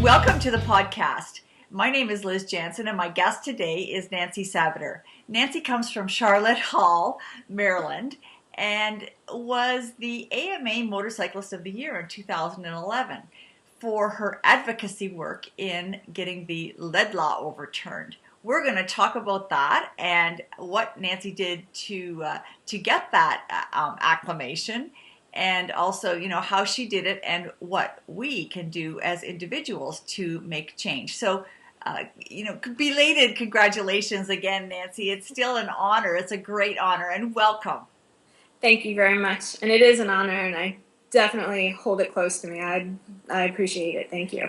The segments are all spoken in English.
Welcome to the podcast. My name is Liz Jansen, and my guest today is Nancy Sabater. Nancy comes from Charlotte Hall, Maryland, and was the AMA Motorcyclist of the Year in 2011 for her advocacy work in getting the lead law overturned. We're going to talk about that and what Nancy did to get that acclamation, and also, how she did it and what we can do as individuals to make change. So, belated congratulations again, Nancy. It's still an honor. It's a great honor, and welcome. Thank you very much. And it is an honor, and I definitely hold it close to me. I appreciate it. Thank you.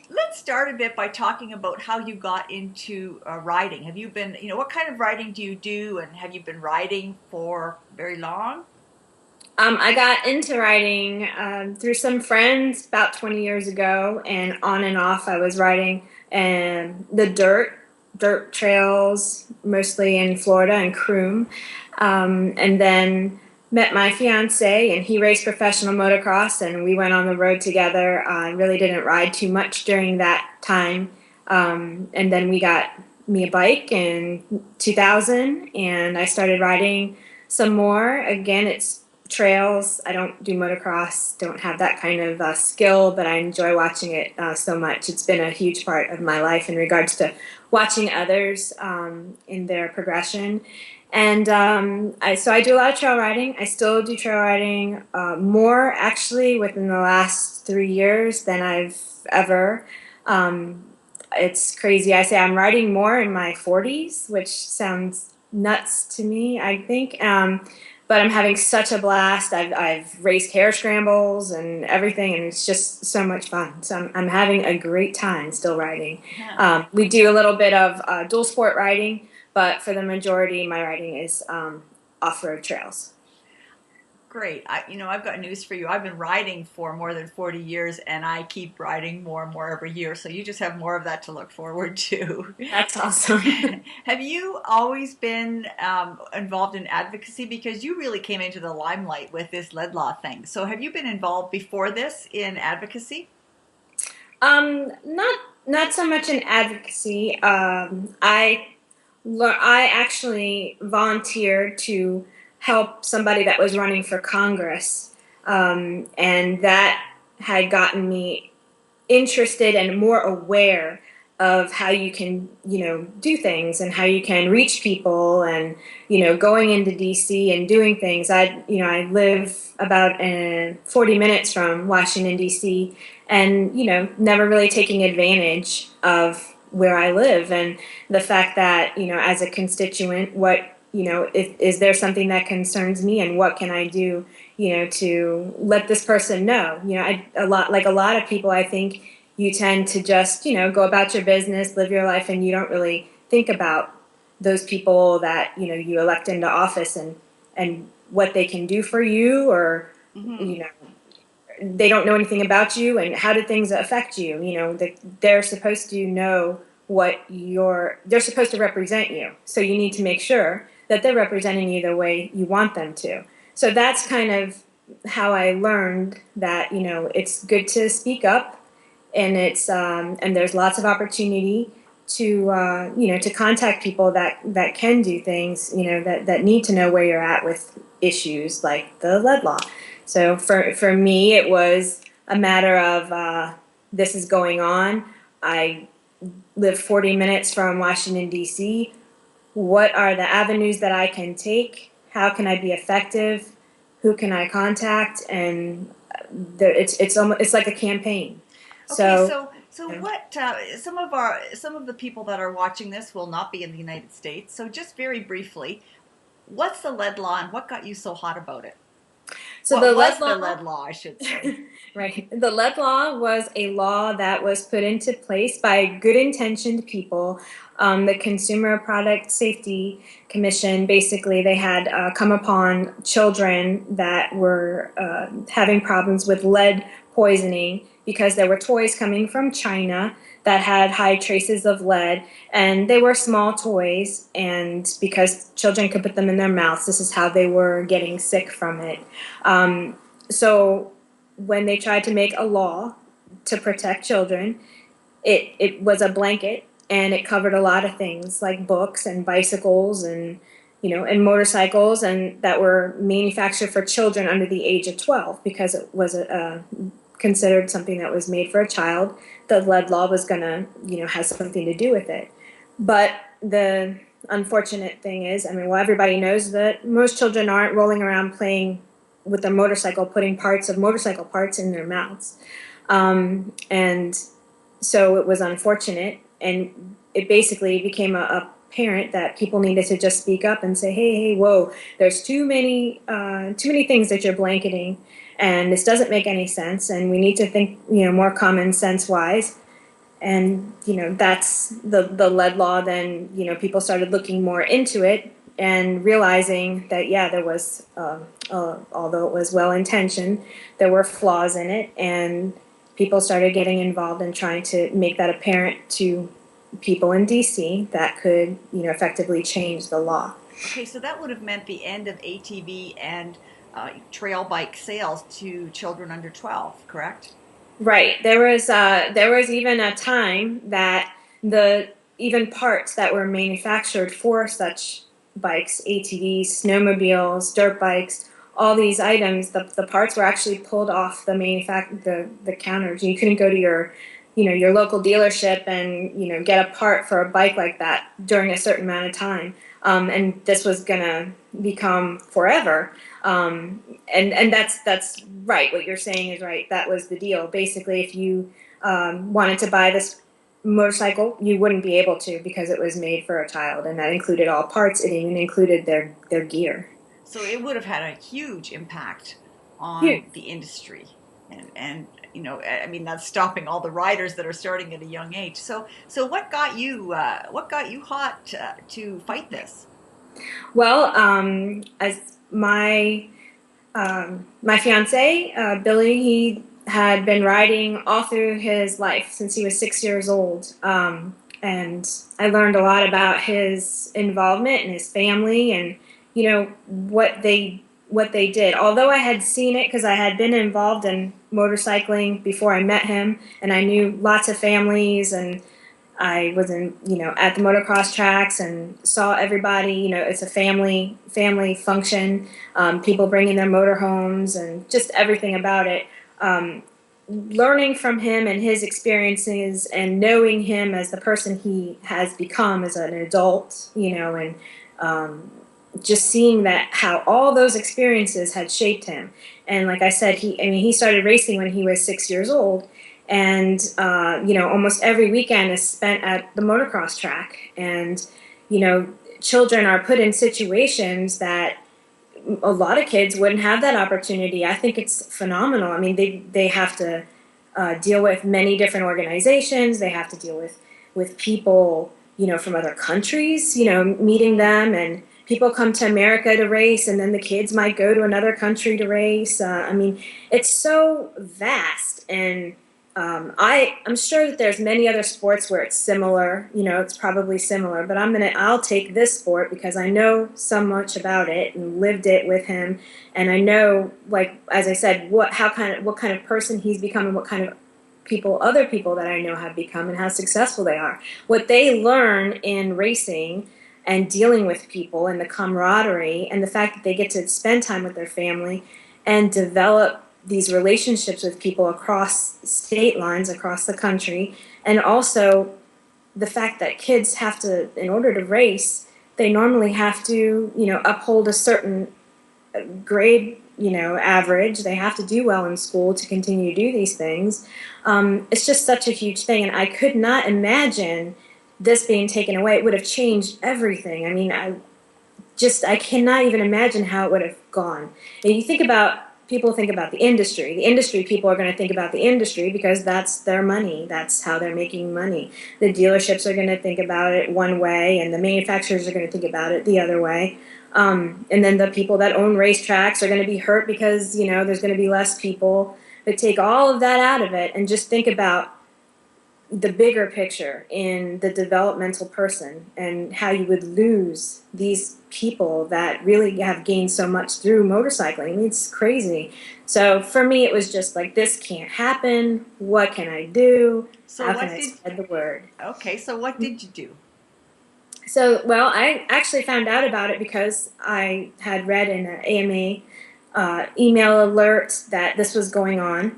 Let's start a bit by talking about how you got into riding. Have you been, what kind of riding do you do, and have you been riding for very long? I got into riding through some friends about 20 years ago, and on and off I was riding the dirt trails, mostly in Florida and Croom, and then met my fiance, and he raced professional motocross, and we went on the road together. I really didn't ride too much during that time, and then we got me a bike in 2000, and I started riding some more. Again, it's trails. I don't do motocross, don't have that kind of skill, but I enjoy watching it so much. It's been a huge part of my life in regards to watching others in their progression. And so I do a lot of trail riding. I still do trail riding more actually within the last 3 years than I've ever. It's crazy. I say I'm riding more in my 40s, which sounds nuts to me, I think. But I'm having such a blast. I've raced hare scrambles and everything, and it's just so much fun. So I'm having a great time still riding. Yeah. We do a little bit of dual sport riding, but for the majority, my riding is off-road trails. Great. I've got news for you. I've been riding for more than 40 years, and I keep riding more and more every year. So you just have more of that to look forward to. That's awesome. Have you always been involved in advocacy? Because you really came into the limelight with this lead law thing. So have you been involved before this in advocacy? Not so much in advocacy. I actually volunteered to help somebody that was running for Congress, and that had gotten me interested and more aware of how you can, do things and how you can reach people, and, going into DC and doing things. I live about 40 minutes from Washington, DC, and, never really taking advantage of where I live, and the fact that, as a constituent, is there something that concerns me, and what can I do, to let this person know? A lot of people, I think you tend to just, go about your business, live your life, and you don't really think about those people that, you elect into office, and what they can do for you, or, they don't know anything about you, and how do things affect you? They're supposed to know they're supposed to represent you. So you need to make sure that they're representing you the way you want them to. So that's kind of how I learned that, it's good to speak up, and and there's lots of opportunity to, to contact people that can do things, that need to know where you're at with issues like the lead law. So for me, it was a matter of this is going on. I live 40 minutes from Washington, D.C. What are the avenues that I can take? How can I be effective? Who can I contact? And it's like a campaign. Okay, so what? Some of the people that are watching this will not be in the United States. So just very briefly, what's the lead law, and what got you so hot about it? So the lead law, I should say. Right. The lead law was a law that was put into place by good-intentioned people. The Consumer Product Safety Commission, basically, they had come upon children that were having problems with lead poisoning because there were toys coming from China that had high traces of lead, and they were small toys, and because children could put them in their mouths, this is how they were getting sick from it. So when they tried to make a law to protect children. It was a blanket, and it covered a lot of things like books and bicycles and and motorcycles, and that were manufactured for children under the age of 12 because it was considered something that was made for a child. The lead law was going to have something to do with it. But the unfortunate thing is, I mean, well, everybody knows that most children aren't rolling around playing with their motorcycle, putting parts of motorcycle parts in their mouths. And so it was unfortunate, and it basically became a parent that people needed to just speak up and say, hey, whoa, there's too many things that you're blanketing, and this doesn't make any sense, and we need to think more common sense wise. And that's the lead law. Then people started looking more into it and realizing that there was although it was well intentioned, there were flaws in it, and people started getting involved in trying to make that apparent to people in DC that could effectively change the law. Okay, so that would have meant the end of ATV and trail bike sales to children under 12, correct? Right. There was even a time that the even parts that were manufactured for such bikes, ATVs, snowmobiles, dirt bikes, all these items, the parts were actually pulled off the counters. You couldn't go to your local dealership and get a part for a bike like that during a certain amount of time. And this was gonna become forever. And that's right. What you're saying is right. That was the deal. Basically, if you wanted to buy this motorcycle, you wouldn't be able to because it was made for a child, and that included all parts. It even included their gear. So it would have had a huge impact Huge. on the industry, and I mean, that's stopping all the riders that are starting at a young age. So what got you hot to fight this? Well, as my fiance Billy, he had been riding all through his life since he was 6 years old, and I learned a lot about his involvement and his family, and what they did. Although I had seen it because I had been involved in motorcycling before I met him, and I knew lots of families, and I was at the motocross tracks and saw everybody. It's a family function. People bringing their motorhomes and just everything about it. Learning from him and his experiences, and knowing him as the person he has become as an adult, and just seeing that how all those experiences had shaped him. And like I said, he started racing when he was 6 years old, and almost every weekend is spent at the motocross track. And children are put in situations that a lot of kids wouldn't have that opportunity. I think it's phenomenal. I mean, they have to deal with many different organizations. They have to deal with people from other countries, meeting them, and people come to America to race, and then the kids might go to another country to race. I mean, it's so vast, and I'm sure that there's many other sports where it's similar. It's probably similar, but I'll take this sport because I know so much about it and lived it with him, and I know, like as I said, what kind of person he's become, and what kind of other people that I know have become, and how successful they are. What they learn in racing and dealing with people, and the camaraderie, and the fact that they get to spend time with their family and develop these relationships with people across state lines, across the country, and also the fact that kids have to, in order to race, they normally have to, uphold a certain grade, average. They have to do well in school to continue to do these things. It's just such a huge thing, and I could not imagine this being taken away. It would have changed everything. I mean, I cannot even imagine how it would have gone. And people think about the industry. The industry people are going to think about the industry because that's their money. That's how they're making money. The dealerships are going to think about it one way, and the manufacturers are going to think about it the other way. And then the people that own racetracks are going to be hurt because, there's going to be less people. But take all of that out of it and just think about the bigger picture in the developmental person and how you would lose these people that really have gained so much through motorcycling. I mean, it's crazy. So for me, it was just like, this can't happen. What can I do? So How can what I did, spread the word? okay, so what did you do? So, well, I actually found out about it because I had read in an AMA email alert that this was going on.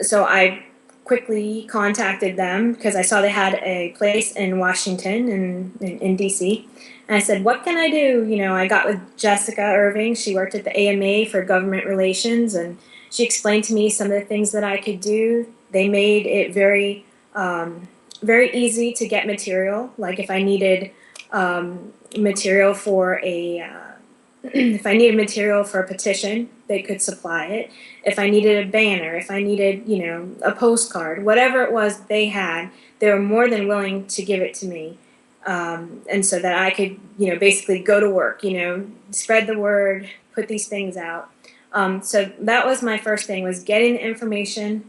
So I quickly contacted them because I saw they had a place in Washington and in DC. And I said, what can I do? You know, I got with Jessica Irving. She worked at the AMA for government relations, and she explained to me some of the things that I could do. They made it very easy to get material. Like if I needed material for a if I needed material for a petition, they could supply it. If I needed a banner, if I needed, you know, a postcard, whatever it was they had, they were more than willing to give it to me. And so that I could, you know, basically go to work, you know, spread the word, put these things out. So that was my first thing, was getting information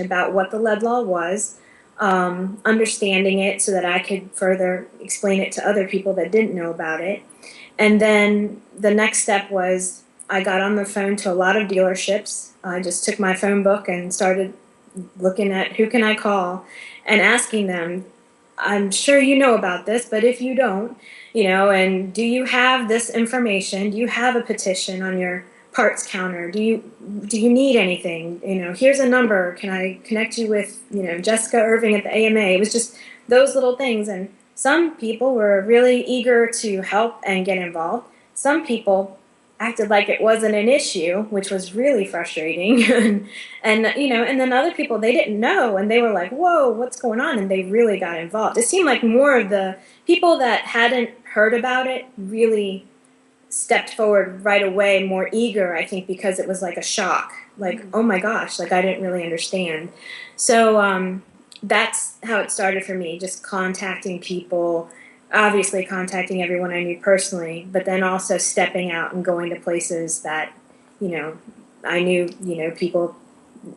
about what the lead law was, understanding it so that I could further explain it to other people that didn't know about it. And then the next step was I got on the phone to a lot of dealerships. I just took my phone book and started looking at who can I call and asking them, I'm sure you know about this, but if you don't, you know, and do you have this information? Do you have a petition on your parts counter? Do you need anything? You know, here's a number. Can I connect you with, you know, Jessica Irving at the AMA? It was just those little things. And some people were really eager to help and get involved. Some people acted like it wasn't an issue, which was really frustrating. And you know, and then other people, they didn't know, and they were like, whoa, what's going on? And they really got involved. It seemed like more of the people that hadn't heard about it really stepped forward right away, more eager, I think, because it was like a shock. Like, oh my gosh, like I didn't really understand. So that's how it started for me, just contacting people, obviously contacting everyone I knew personally, but then also stepping out and going to places that, you know, I knew, you know, people,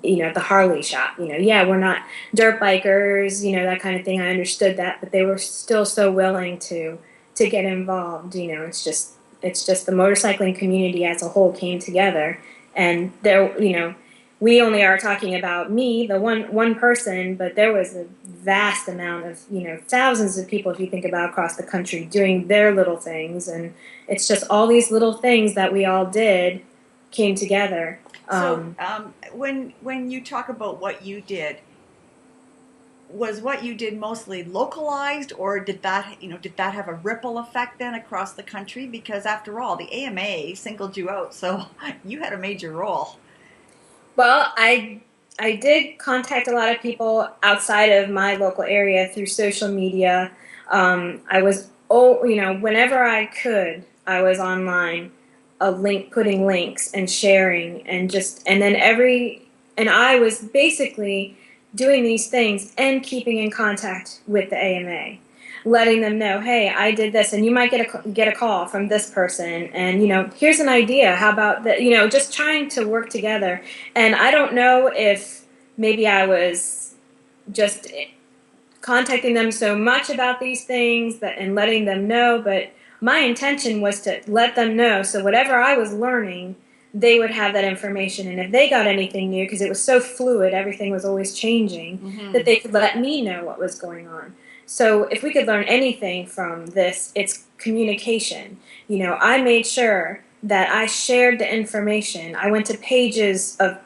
you know, at the Harley shop, you know, yeah, we're not dirt bikers, you know, that kind of thing. I understood that, but they were still so willing to get involved. You know, it's just the motorcycling community as a whole came together, and there, you know, we only are talking about me, the one person, but there was a vast amount of, you know, thousands of people, if you think about across the country, doing their little things, and it's just all these little things that we all did came together. So when you talk about what you did, was what you did mostly localized, or did that, did that have a ripple effect then across the country? Because after all, the AMA singled you out, so you had a major role. Well, I did contact a lot of people outside of my local area through social media. I was, oh, you know, whenever I could, I was online, putting links and sharing, and then and I was basically doing these things and keeping in contact with the AMA, letting them know, hey, I did this, and you might get a call from this person, and you know, here's an idea. How about that? You know, just trying to work together. And I don't know if maybe I was just contacting them so much about these things and letting them know, but my intention was to let them know, so whatever I was learning, they would have that information, and if they got anything new, because it was so fluid, everything was always changing, that they could let me know what was going on. So if we could learn anything from this, it's communication. You know, I made sure that I shared the information. I went to pages of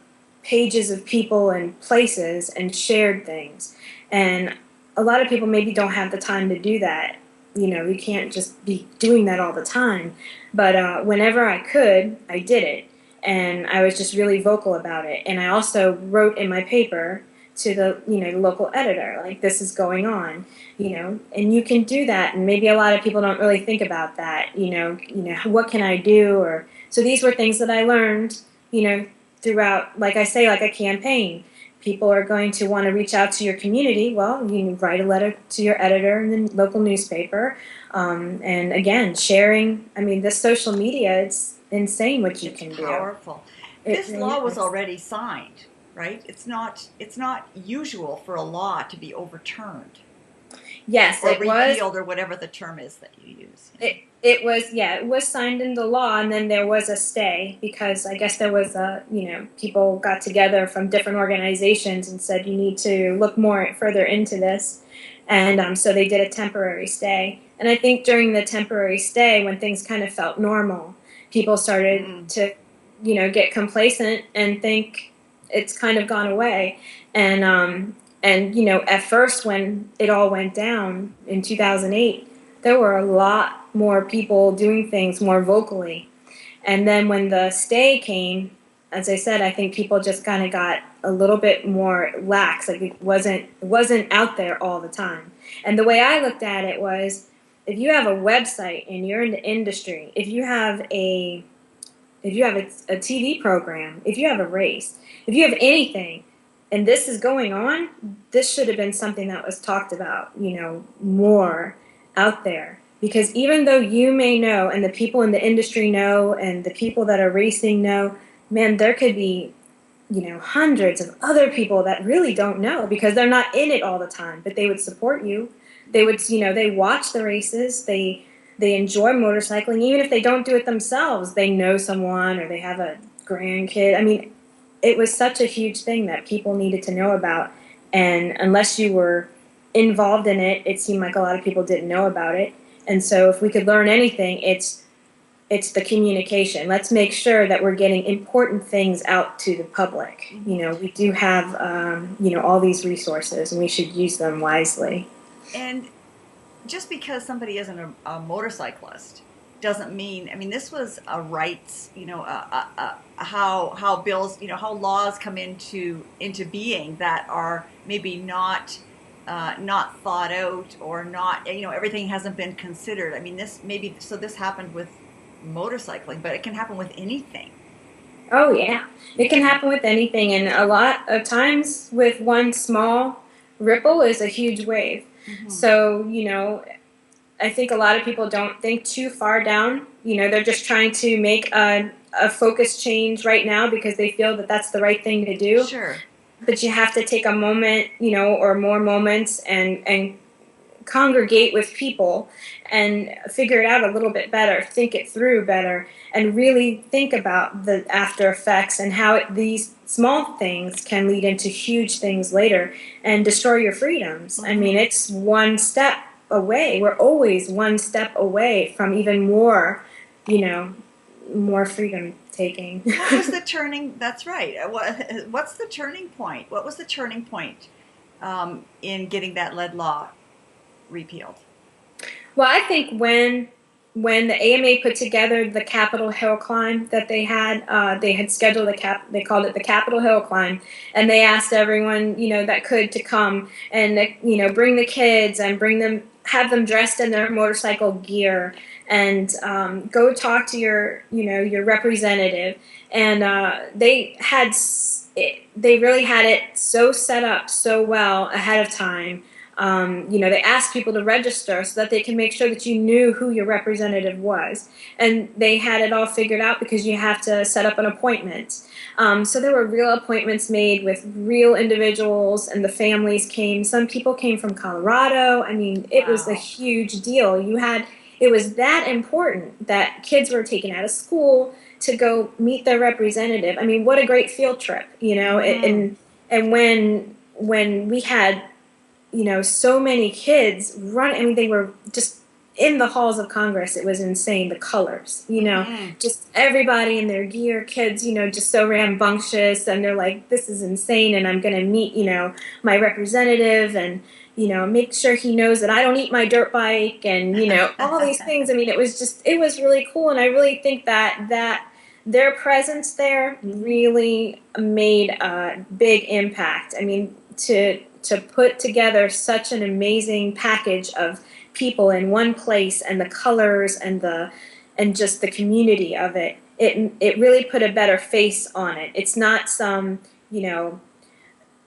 people and places and shared things. And a lot of people maybe don't have the time to do that. You know, you can't just be doing that all the time. But whenever I could, I did it. And I was just really vocal about it. And I also wrote in my paper to the, you know, the local editor, like, this is going on, you know, and you can do that. And maybe a lot of people don't really think about that, what can I do? Or, so these were things that I learned, you know, throughout, like I say, like a campaign. People are going to want to reach out to your community. Well, you can write a letter to your editor in the local newspaper. And again, sharing, I mean, this social media, it's insane what you can do. Powerful. It This really law was is. already signed. right? It's not usual for a law to be overturned Yes, or it was. repealed or whatever the term is that you use. It was, yeah, it was signed into law, and then there was a stay because I guess there was people got together from different organizations and said you need to look more further into this, and so they did a temporary stay. And I think during the temporary stay, when things kind of felt normal, people started to, get complacent and think it's kind of gone away, and at first when it all went down in 2008, there were a lot more people doing things more vocally. And then when the stay came, as I said, I think people just kind of got a little bit more lax. Like it wasn't out there all the time. And the way I looked at it was, if you have a website and you're in the industry, if you have a TV program, if you have a race, if you have anything, and this is going on, this should have been something that was talked about, more out there. Because even though you may know, and the people in the industry know, and the people that are racing know, man, there could be, hundreds of other people that really don't know because they're not in it all the time, but they would support you. They would, they watch the races, they enjoy motorcycling, even if they don't do it themselves. They know someone or they have a grandkid. I mean, it was such a huge thing that people needed to know about. And unless you were involved in it, it seemed like a lot of people didn't know about it. And so if we could learn anything, it's the communication. Let's make sure that we're getting important things out to the public. We do have, all these resources, and we should use them wisely. And just because somebody isn't a motorcyclist doesn't mean, I mean, this was a rights, how bills, how laws come into being that are maybe not thought out, or not, everything hasn't been considered. I mean, this happened with motorcycling, but it can happen with anything. Oh, yeah. It can happen with anything, and a lot of times with one small ripple is a huge wave. So, I think a lot of people don't think too far down. They're just trying to make a focus change right now because they feel that that's the right thing to do. Sure. But you have to take a moment, or more moments, and congregate with people and figure it out a little bit better, think it through better, and really think about the after effects and how these small things can lead into huge things later and destroy your freedoms. I mean, it's one step away. We're always one step away from even more, more freedom taking. What was the turning? That's right. What's the turning point? What was the turning point in getting that lead law repealed? Well, I think when the AMA put together the Capitol Hill climb that they had scheduled they called it the Capitol Hill climb, and they asked everyone, that could to come and, bring the kids and have them dressed in their motorcycle gear and go talk to your representative. And they really had it so set up so well ahead of time. They asked people to register so that they can make sure that you knew who your representative was. And they had it all figured out because you have to set up an appointment. So there were real appointments made with real individuals, and the families came. Some people came from Colorado. I mean, it was a huge deal. It was that important that kids were taken out of school to go meet their representative. I mean, what a great field trip, and when we had so many kids run. I mean, they were just in the halls of Congress. It was insane. The colors, just everybody in their gear, kids, just so rambunctious. And they're like, this is insane. And I'm going to meet, my representative and, make sure he knows that I don't eat my dirt bike and, all these things. I mean, it was really cool. And I really think that their presence there really made a big impact. I mean, to put together such an amazing package of people in one place, and the colors and just the community of it, it really put a better face on it. It's not some,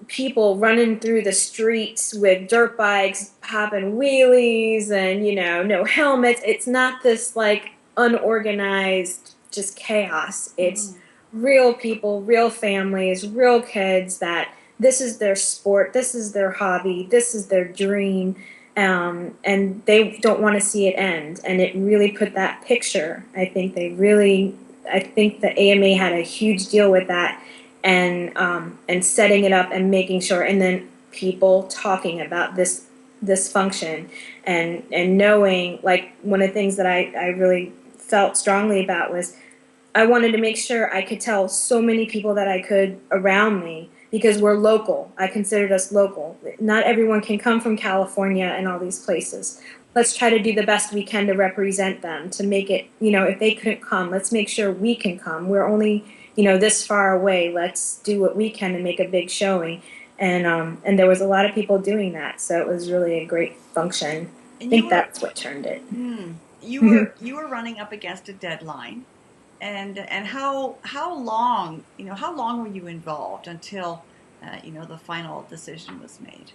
people running through the streets with dirt bikes, popping wheelies and, no helmets. It's not this like unorganized just chaos. It's real people, real families, real kids that this is their sport, this is their hobby, this is their dream, and they don't want to see it end. And it really put that picture. I think the AMA had a huge deal with that, and setting it up and making sure, and then people talking about this function, and knowing, like, one of the things that I really felt strongly about was I wanted to make sure I could tell so many people that I could around me, because we're local. I considered us local. Not everyone can come from California and all these places. Let's try to do the best we can to represent them, to make it, if they couldn't come, let's make sure we can come. We're only, this far away. Let's do what we can to make a big showing. And there was a lot of people doing that, so it was really a great function. I think that's what turned it. You were running up against a deadline. And how long were you involved until the final decision was made?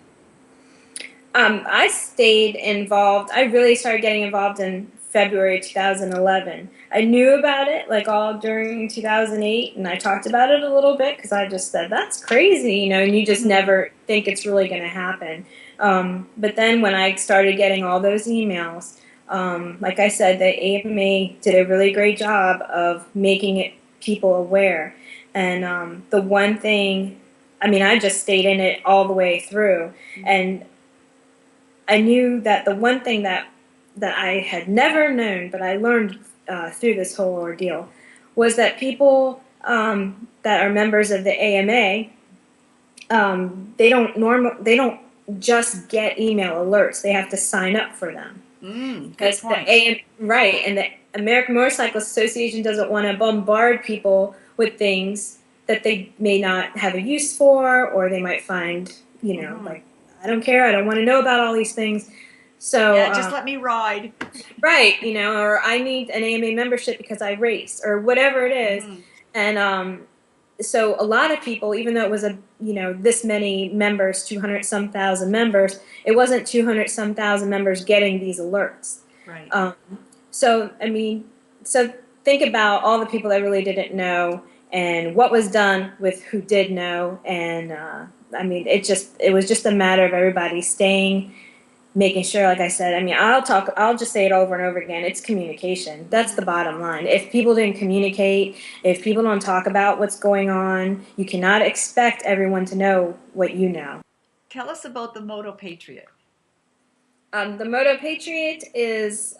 I stayed involved. I really started getting involved in February 2011. I knew about it like all during 2008, and I talked about it a little bit because I just said, that's crazy, and you just never think it's really going to happen. But then when I started getting all those emails, like I said, the AMA did a really great job of making it people aware. And the one thing, I just stayed in it all the way through. And I knew that the one thing that I had never known, but I learned through this whole ordeal, was that people that are members of the AMA, they don't just get email alerts. They have to sign up for them. Good point. Right, and the American Motorcycle Association doesn't want to bombard people with things that they may not have a use for, or they might find, like, I don't care, I don't want to know about all these things. So just let me ride. Right, or I need an AMA membership because I race, or whatever it is. And so a lot of people, even though it was this many members, 200-some thousand members, it wasn't 200-some thousand members getting these alerts. Right. So think about all the people that really didn't know, and what was done with who did know. And it was just a matter of everybody staying, making sure, like I said, I'll just say it over and over again, it's communication. That's the bottom line. If people didn't communicate, if people don't talk about what's going on, you cannot expect everyone to know what you know. Tell us about the MotoPatriot. The MotoPatriot is,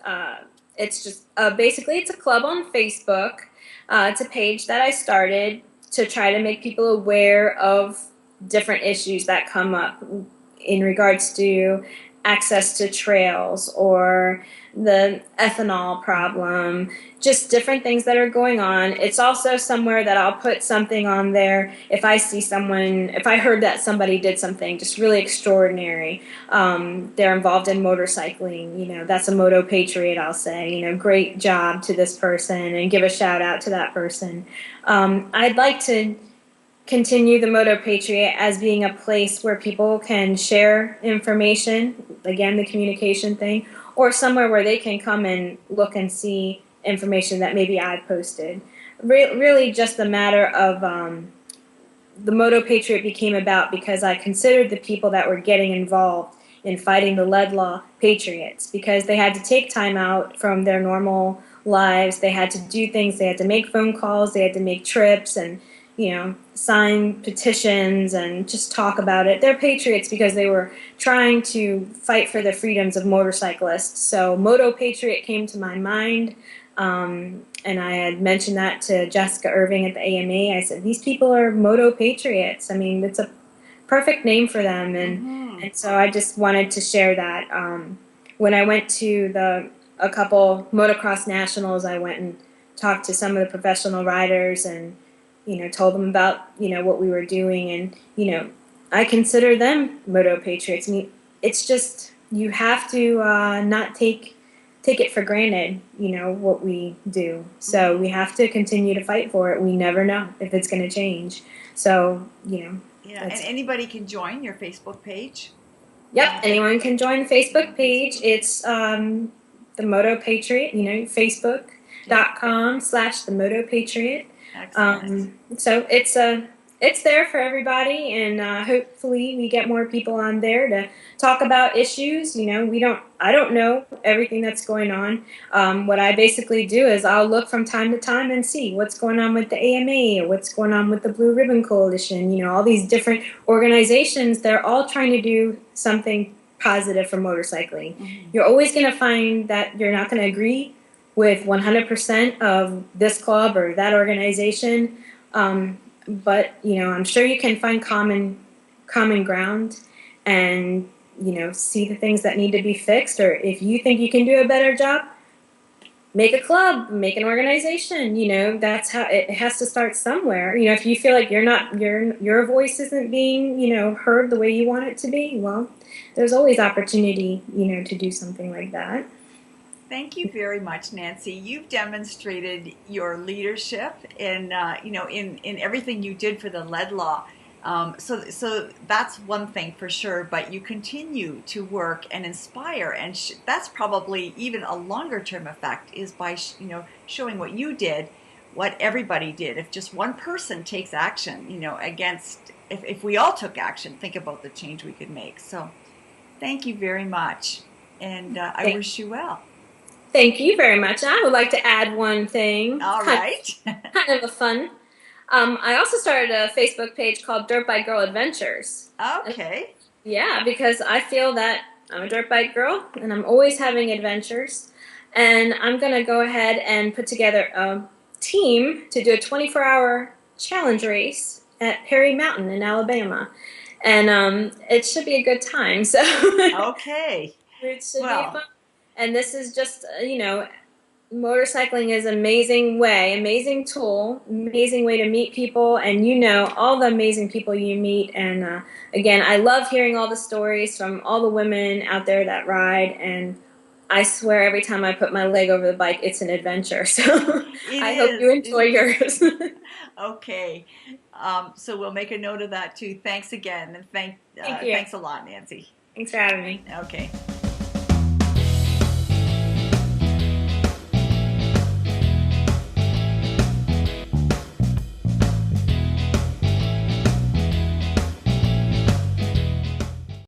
it's just, basically it's a club on Facebook. It's a page that I started to try to make people aware of different issues that come up in regards to access to trails, or the ethanol problem, just different things that are going on. It's also somewhere that I'll put something on there if I see someone, if I heard that somebody did something just really extraordinary, they're involved in motorcycling, that's a MotoPatriot, I'll say, great job to this person, and give a shout out to that person. I'd like to continue the MotoPatriot as being a place where people can share information, again, the communication thing, or somewhere where they can come and look and see information that maybe I posted. Really just a matter of the MotoPatriot became about because I considered the people that were getting involved in fighting the lead law patriots, because they had to take time out from their normal lives. They had to do things. They had to make phone calls. They had to make trips and sign petitions and just talk about it. They're patriots because they were trying to fight for the freedoms of motorcyclists. So MotoPatriot came to my mind, and I had mentioned that to Jessica Irving at the AMA. I said, these people are MotoPatriots. It's a perfect name for them, and so I just wanted to share that. When I went to a couple motocross nationals, I went and talked to some of the professional riders and told them about, what we were doing. And, I consider them MotoPatriots. It's just, you have to not take it for granted, what we do. So we have to continue to fight for it. We never know if it's going to change. So, Yeah, and anybody can join your Facebook page? Yep, anyone can join the Facebook page. It's the MotoPatriot, Facebook.com/the MotoPatriot. Excellent. So it's there for everybody, and hopefully we get more people on there to talk about issues. You know, I don't know everything that's going on. What I basically do is I'll look from time to time and see what's going on with the AMA or what's going on with the Blue Ribbon Coalition. You know, all these different organizations, they're all trying to do something positive for motorcycling. Mm-hmm. You're always going to find that you're not going to agree with 100% of this club or that organization. But, you know, I'm sure you can find common ground and, you know, see the things that need to be fixed. Or if you think you can do a better job, make a club, make an organization. You know, that's how it has to start somewhere. You know, if you feel like your voice isn't being, you know, heard the way you want it to be, well, there's always opportunity, you know, to do something like that. Thank you very much, Nancy. You've demonstrated your leadership in, you know, in everything you did for the lead law. So that's one thing for sure. But you continue to work and inspire, and that's probably even a longer-term effect is by you know, showing what you did, what everybody did. If just one person takes action, you know, against if we all took action, think about the change we could make. So, thank you very much, and I wish you well. Thank you very much. I would like to add one thing. All right. Kind of a fun. I also started a Facebook page called Dirt Bike Girl Adventures. Okay. Yeah, because I feel that I'm a dirt bike girl and I'm always having adventures. And I'm going to go ahead and put together a team to do a 24-hour challenge race at Perry Mountain in Alabama. And it should be a good time. So okay. It should be fun. And this is just, you know, motorcycling is an amazing tool, amazing way to meet people, and you know all the amazing people you meet. And again, I love hearing all the stories from all the women out there that ride, and I swear every time I put my leg over the bike, it's an adventure. So I hope you enjoy yours. Okay. So we'll make a note of that too. Thanks again, and thanks a lot, Nancy. Thanks for having me. Okay.